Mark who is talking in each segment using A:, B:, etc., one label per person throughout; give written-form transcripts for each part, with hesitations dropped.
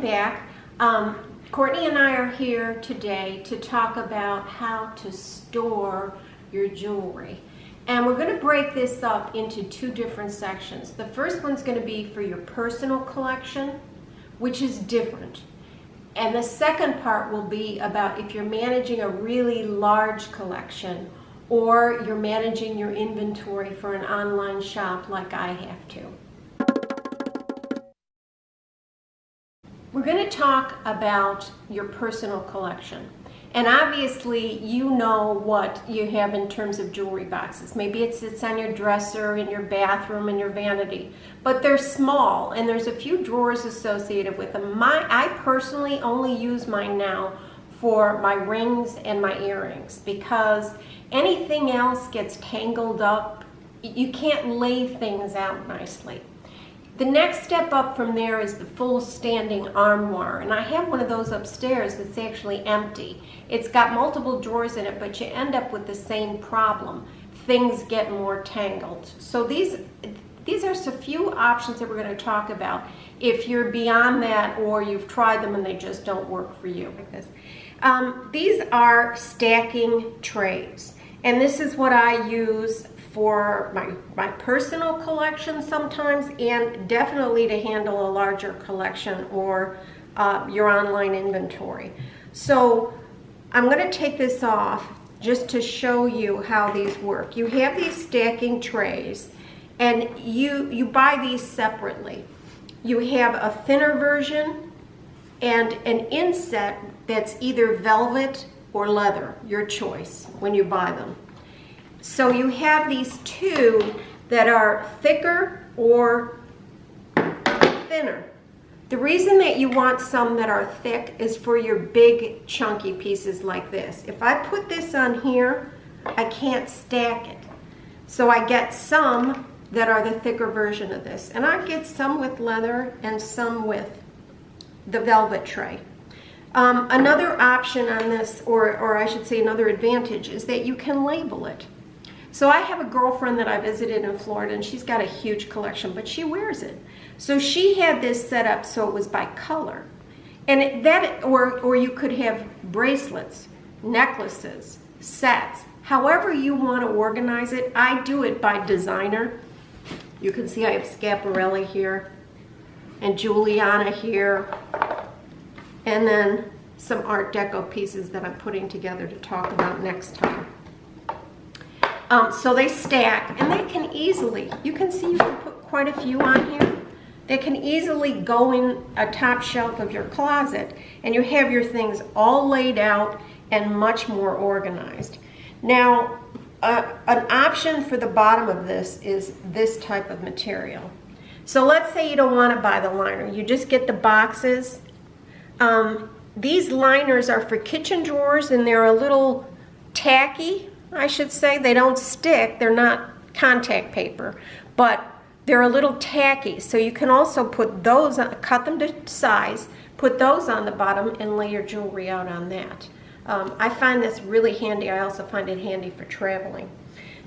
A: back. Courtney and I are here today to talk about how to store your jewelry. And we're going to break this up into two different sections. The first one's going to be for your personal collection, which is different. And the second part will be about if you're managing a really large collection or you're managing your inventory for an online shop like I have to. We're going to talk about your personal collection. And obviously you know what you have in terms of jewelry boxes. Maybe it sits on your dresser, in your bathroom, in your vanity. But they're small and there's a few drawers associated with them. I personally only use mine now for my rings and my earrings because anything else gets tangled up. You can't lay things out nicely. The next step up from there is the full standing armoire, and I have one of those upstairs that's actually empty. It's got multiple drawers in it, but you end up with the same problem. Things get more tangled. So these are just a few options that we're going to talk about if you're beyond that or you've tried them and they just don't work for you. Like this. These are stacking trays, and this is what I use for my personal collection sometimes, and definitely to handle a larger collection or your online inventory. So I'm going to take this off just to show you how these work. You have these stacking trays and you buy these separately. You have a thinner version and an inset that's either velvet or leather, your choice when you buy them. So you have these two that are thicker or thinner. The reason that you want some that are thick is for your big chunky pieces like this. If I put this on here, I can't stack it. So I get some that are the thicker version of this. And I get some with leather and some with the velvet tray. Another option on this, or I should say another advantage, is that you can label it. So I have a girlfriend that I visited in Florida and she's got a huge collection, but she wears it. So she had this set up so it was by color. And or you could have bracelets, necklaces, sets, however you want to organize it. I do it by designer. You can see I have Schiaparelli here and Giuliana here, and then some Art Deco pieces that I'm putting together to talk about next time. So they stack, and they can easily, you can see you can put quite a few on here. They can easily go in a top shelf of your closet, and you have your things all laid out and much more organized. Now, an option for the bottom of this is this type of material. So let's say you don't want to buy the liner. You just get the boxes. These liners are for kitchen drawers, and they're a little tacky, I should say. They don't stick, they're not contact paper, but they're a little tacky. So you can also put those on, cut them to size, put those on the bottom and lay your jewelry out on that. I find this really handy. I also find it handy for traveling.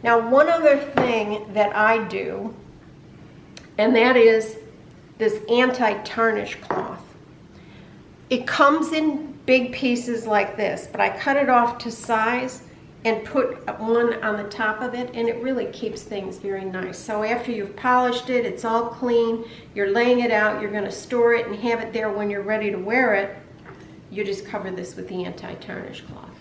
A: Now, one other thing that I do, and that is this anti-tarnish cloth. It comes in big pieces like this, but I cut it off to size and put one on the top of it, and it really keeps things very nice. So after you've polished it, it's all clean, you're laying it out, you're gonna store it and have it there when you're ready to wear it, you just cover this with the anti-tarnish cloth.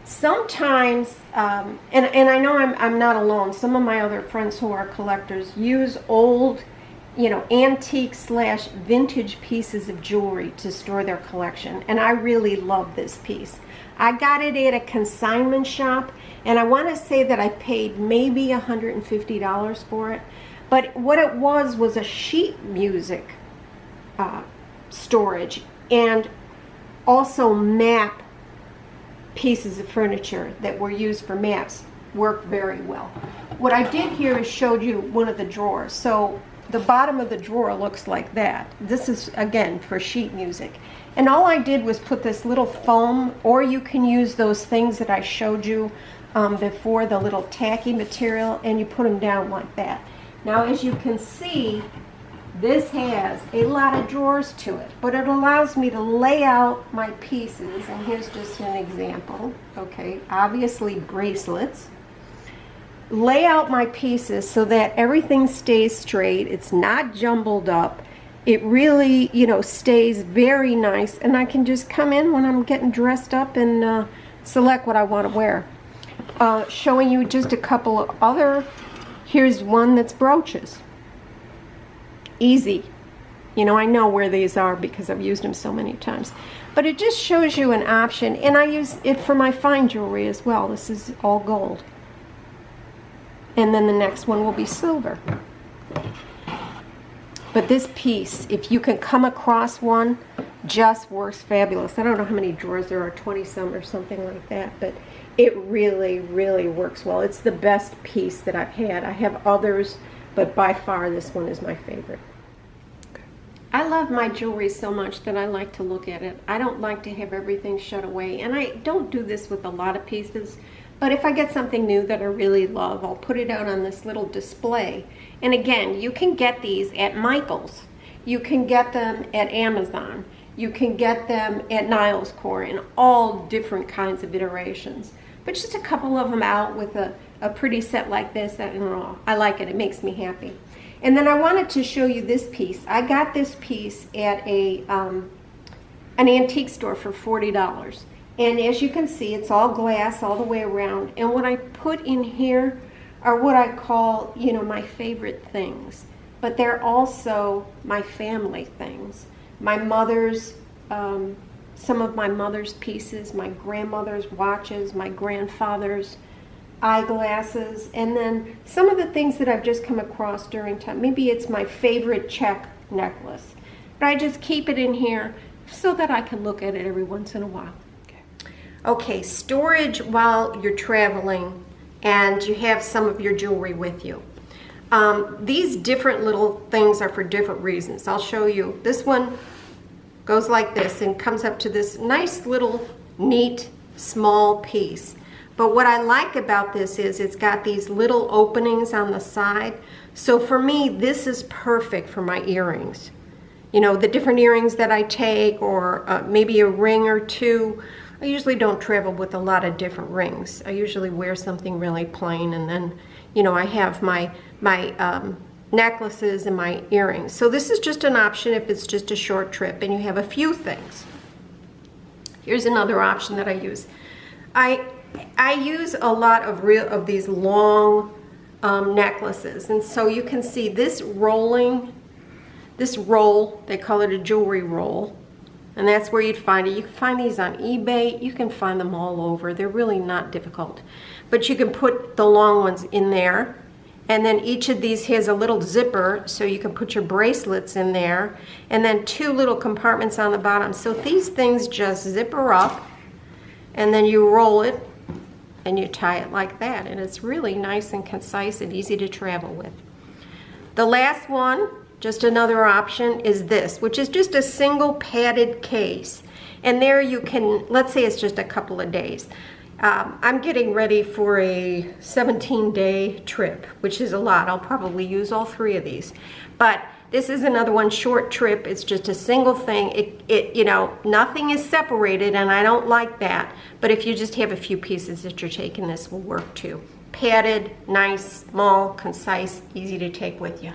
A: Sometimes, and I know I'm not alone, some of my other friends who are collectors use old, antique / vintage pieces of jewelry to store their collection, and I really love this piece. I got it at a consignment shop, and I want to say that I paid maybe $150 for it, but what it was a sheet music storage, and also map pieces of furniture that were used for maps work very well. What I did here is showed you one of the drawers. So the bottom of the drawer looks like that. This is, again, for sheet music. And all I did was put this little foam, or you can use those things that I showed you before, the little tacky material, and you put them down like that. Now, as you can see, This has a lot of drawers to it, but it allows me to lay out my pieces. And here's just an example. Okay, obviously bracelets. Lay out my pieces so that everything stays straight. It's not jumbled up. It really, you know, stays very nice, and I can just come in when I'm getting dressed up and select what I want to wear. Showing you just a couple of other. Here's one that's brooches. Easy. You know, I know where these are because I've used them so many times. But it just shows you an option, and I use it for my fine jewelry as well. This is all gold. And then the next one will be silver. But this piece, if you can come across one, just works fabulous. I don't know how many drawers there are, 20 some or something like that, but it really, really works well. It's the best piece that I've had. I have others, but by far this one is my favorite. I love my jewelry so much that I like to look at it. I don't like to have everything shut away, and I don't do this with a lot of pieces, but if I get something new that I really love, I'll put it out on this little display. And again, you can get these at Michael's. You can get them at Amazon. You can get them at Niles Core in all different kinds of iterations. But just a couple of them out with a pretty set like this, I like it. It makes me happy. And then I wanted to show you this piece. I got this piece at an antique store for $40. And as you can see, it's all glass all the way around. And what I put in here are what I call, you know, my favorite things. But they're also my family things. My mother's, some of my mother's pieces, my grandmother's watches, my grandfather's eyeglasses, and then some of the things that I've just come across during time. Maybe it's my favorite check necklace. But I just keep it in here so that I can look at it every once in a while. Okay, storage while you're traveling and you have some of your jewelry with you. These different little things are for different reasons. I'll show you. This one goes like this and comes up to this nice little neat small piece. But what I like about this is it's got these little openings on the side. So for me, this is perfect for my earrings. You know, the different earrings that I take, or maybe a ring or two. I usually don't travel with a lot of different rings. I usually wear something really plain, and then, you know, I have my necklaces and my earrings. So this is just an option if it's just a short trip and you have a few things. Here's another option that I use. I use a lot of these long necklaces, and so you can see this roll, they call it a jewelry roll. And that's where you'd find it. You can find these on eBay. You can find them all over. They're really not difficult. But you can put the long ones in there. And then each of these has a little zipper, so you can put your bracelets in there. And then two little compartments on the bottom. So these things just zipper up. And then you roll it. And you tie it like that. And it's really nice and concise and easy to travel with. The last one, just another option, is this, which is just a single padded case. And there you can, let's say it's just a couple of days. I'm getting ready for a 17-day trip, which is a lot. I'll probably use all three of these. But this is another one, short trip. It's just a single thing. You know, nothing is separated, and I don't like that. But if you just have a few pieces that you're taking, this will work too. Padded, nice, small, concise, easy to take with you.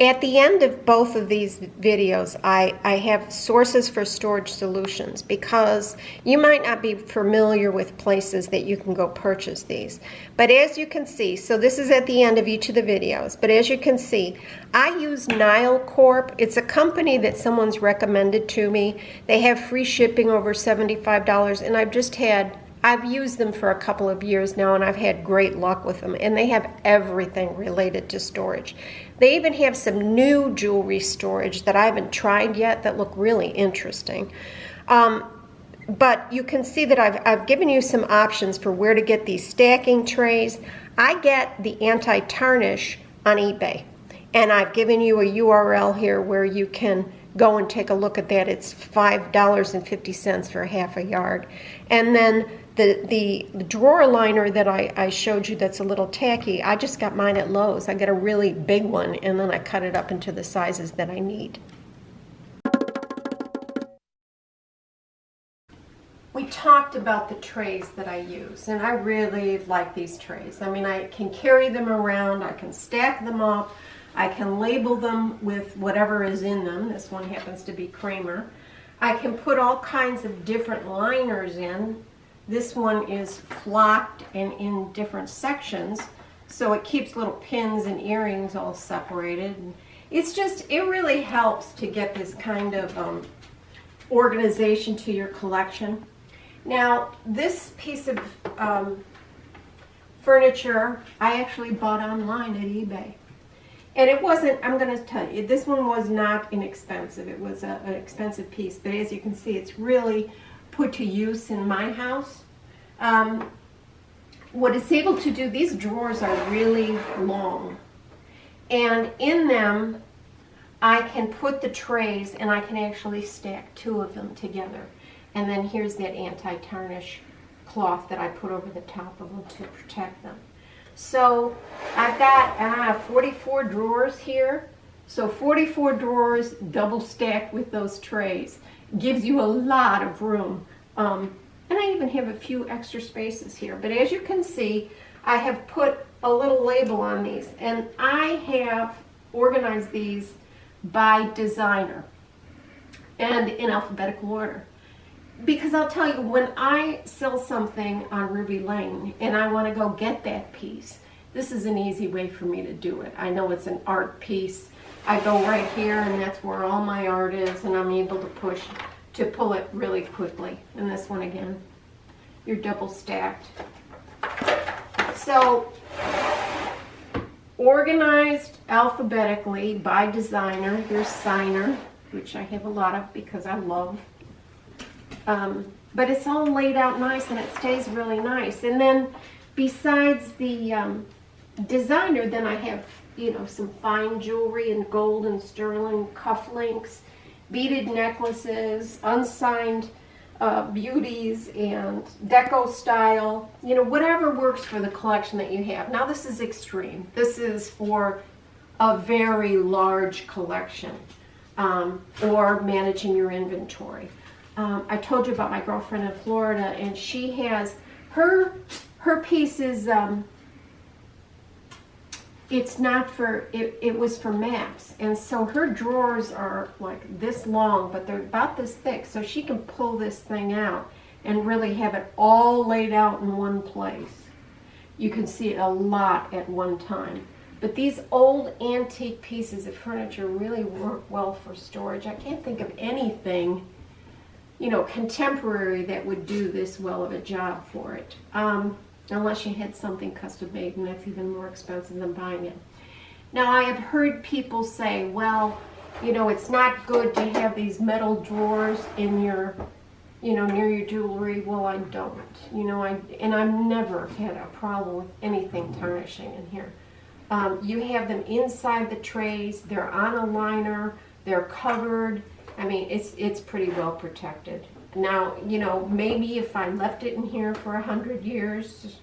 A: At the end of both of these videos, I have sources for storage solutions, because you might not be familiar with places that you can go purchase these. But as you can see, so this is at the end of each of the videos, but as you can see, I use Niles Corp. It's a company that someone's recommended to me. They have free shipping over $75, and I've used them for a couple of years now, and I've had great luck with them. And they have everything related to storage. They even have some new jewelry storage that I haven't tried yet that look really interesting. But you can see that I've given you some options for where to get these stacking trays. I get the Anti-Tarnish on eBay. And I've given you a URL here where you can go and take a look at that. It's $5.50 for half a yard. And then the drawer liner that I showed you that's a little tacky, I just got mine at Lowe's. I got a really big one, and then I cut it up into the sizes that I need. We talked about the trays that I use, and I really like these trays. I mean, I can carry them around, I can stack them up, I can label them with whatever is in them. This one happens to be Kramer. I can put all kinds of different liners in. This one is flocked and in different sections, so it keeps little pins and earrings all separated. It's just, it really helps to get this kind of organization to your collection. Now, this piece of furniture I actually bought online at eBay. And it wasn't, I'm going to tell you, this one was not inexpensive. It was an expensive piece, but as you can see, it's really put to use in my house. What it's able to do, these drawers are really long. And in them, I can put the trays and I can actually stack two of them together. And then here's that anti-tarnish cloth that I put over the top of them to protect them. So I've got 44 drawers here. So 44 drawers double stacked with those trays gives you a lot of room. And I even have a few extra spaces here. But as you can see, I have put a little label on these. And I have organized these by designer and in alphabetical order. Because I'll tell you, when I sell something on Ruby Lane and I want to go get that piece, this is an easy way for me to do it. I know it's an art piece. I go right here and that's where all my art is, and I'm able to pull it really quickly. And this one again, you're double stacked. So, organized alphabetically by designer. Here's signer, which I have a lot of because I love. But it's all laid out nice and it stays really nice. And then besides the designer, then I have, you know, some fine jewelry and gold and sterling cufflinks, beaded necklaces, unsigned beauties, and deco style, you know, whatever works for the collection that you have. Now this is extreme. This is for a very large collection or managing your inventory. I told you about my girlfriend in Florida, and she has her pieces. It's not for it was for maps, and so her drawers are like this long, but they're about this thick, so she can pull this thing out and really have it all laid out in one place. You can see it a lot at one time. But these old antique pieces of furniture really work well for storage. I can't think of anything, you know, contemporary that would do this well of a job for it. Unless you had something custom made, and that's even more expensive than buying it. Now, I have heard people say, well, you know, it's not good to have these metal drawers in your, you know, near your jewelry. Well, I don't. You know, I've never had a problem with anything tarnishing in here. You have them inside the trays. They're on a liner. They're covered. I mean, it's pretty well protected. Now, you know, maybe if I left it in here for 100 years,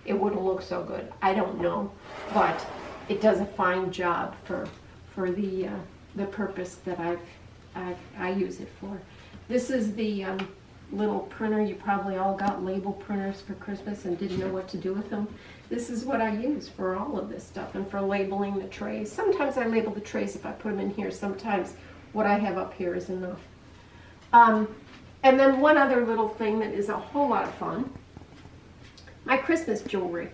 A: it wouldn't look so good. I don't know, but it does a fine job for the purpose that I use it for. This is the little printer. You probably all got label printers for Christmas and didn't know what to do with them. This is what I use for all of this stuff and for labeling the trays. Sometimes I label the trays if I put them in here. Sometimes what I have up here is enough. And then one other little thing that is a whole lot of fun, my Christmas jewelry.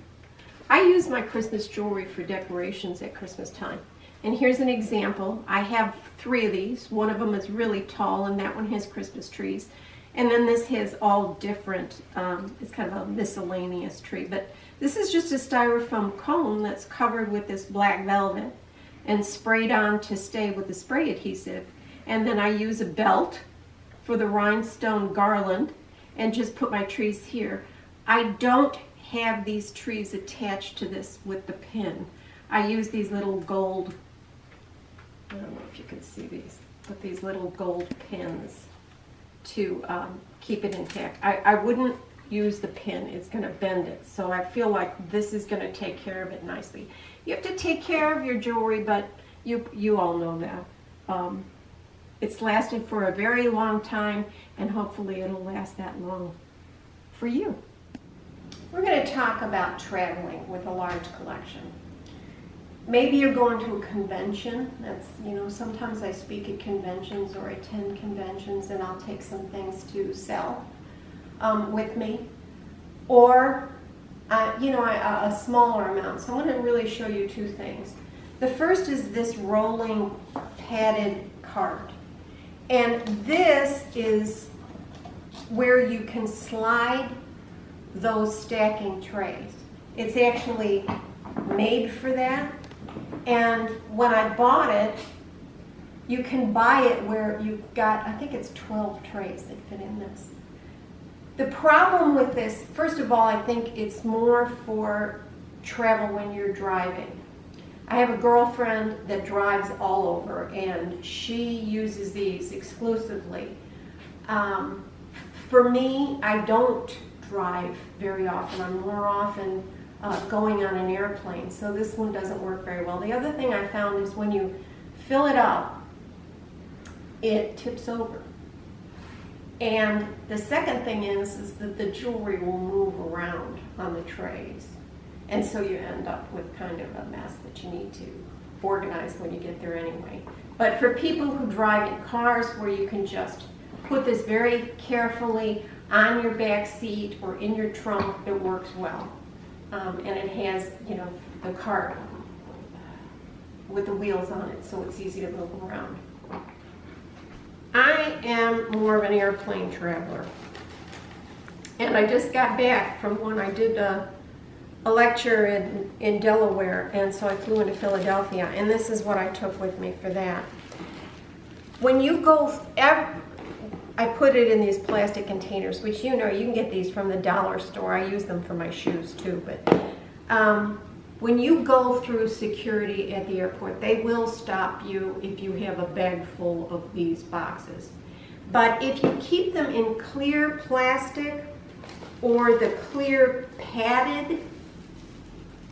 A: I use my Christmas jewelry for decorations at Christmas time. And here's an example. I have 3 of these. One of them is really tall, and that one has Christmas trees. And then this has all different, it's kind of a miscellaneous tree. But this is just a styrofoam cone that's covered with this black velvet and sprayed on to stay with the spray adhesive. And then I use a belt for the rhinestone garland and just put my trees here. I don't have these trees attached to this with the pin. I use these little gold, I don't know if you can see these. with these little gold pins to keep it intact. I wouldn't use the pin, it's going to bend it. So I feel like this is going to take care of it nicely. You have to take care of your jewelry, but you all know that. It's lasted for a very long time, and hopefully it'll last that long for you. We're going to talk about traveling with a large collection. Maybe you're going to a convention. That's, sometimes I speak at conventions or attend conventions, and I'll take some things to sell with me. Or, a smaller amount. So I'm going to really show you two things. The first is this rolling padded cart. And this is where you can slide those stacking trays. It's actually made for that. And when I bought it, you can buy it where you've got, I think it's 12 trays that fit in this. The problem with this, first of all, I think it's more for travel when you're driving. I have a girlfriend that drives all over, and she uses these exclusively. For me, I don't drive very often. I'm more often going on an airplane, so this one doesn't work very well. The other thing I found is when you fill it up, it tips over. And the second thing is that the jewelry will move around on the trays. And so you end up with kind of a mess that you need to organize when you get there anyway. But for people who drive in cars where you can just put this very carefully on your back seat or in your trunk, it works well. And it has, the cart with the wheels on it, so it's easy to move around. I am more of an airplane traveler. And I just got back from when I did a lecture in Delaware, and so I flew into Philadelphia, and this is what I took with me for that. When you go, I put it in these plastic containers, which you can get these from the dollar store. I use them for my shoes too, but when you go through security at the airport, they will stop you if you have a bag full of these boxes. But if you keep them in clear plastic or the clear padded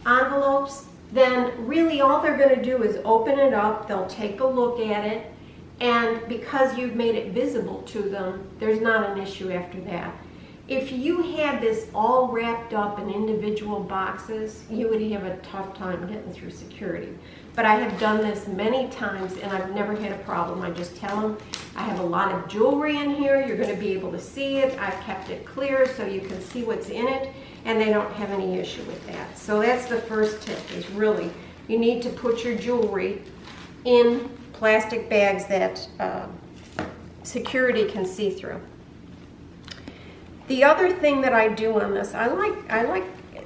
A: envelopes, then really all they're going to do is open it up, they'll take a look at it, and because you've made it visible to them, there's not an issue after that. If you had this all wrapped up in individual boxes, you would have a tough time getting through security. But I have done this many times and I've never had a problem. I just tell them, I have a lot of jewelry in here, you're going to be able to see it. I've kept it clear so you can see what's in it, and they don't have any issue with that. So that's the first tip, is really, you need to put your jewelry in plastic bags that security can see through. The other thing that I do on this,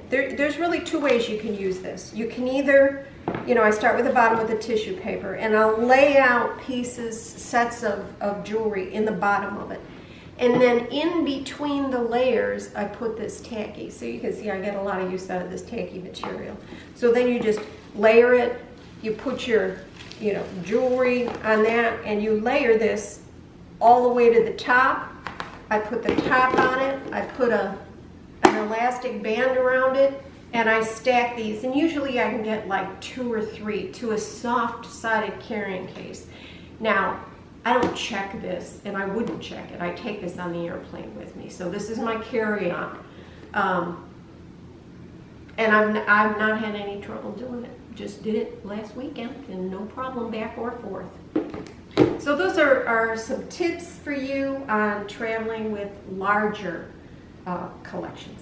A: there's really two ways you can use this. You can either, I start with the bottom with the tissue paper, and I'll lay out pieces, sets of jewelry in the bottom of it. And then in between the layers, I put this tacky. So you can see I get a lot of use out of this tacky material. So then you just layer it, you put your, jewelry on that, and you layer this all the way to the top. I put the top on it, I put an elastic band around it, and I stack these. And usually I can get like 2 or 3 to a soft-sided carrying case. Now, I don't check this, and I wouldn't check it. I take this on the airplane with me. So this is my carry-on. And I've not had any trouble doing it. Just did it last weekend, and no problem back or forth. So those are some tips for you on traveling with larger collections.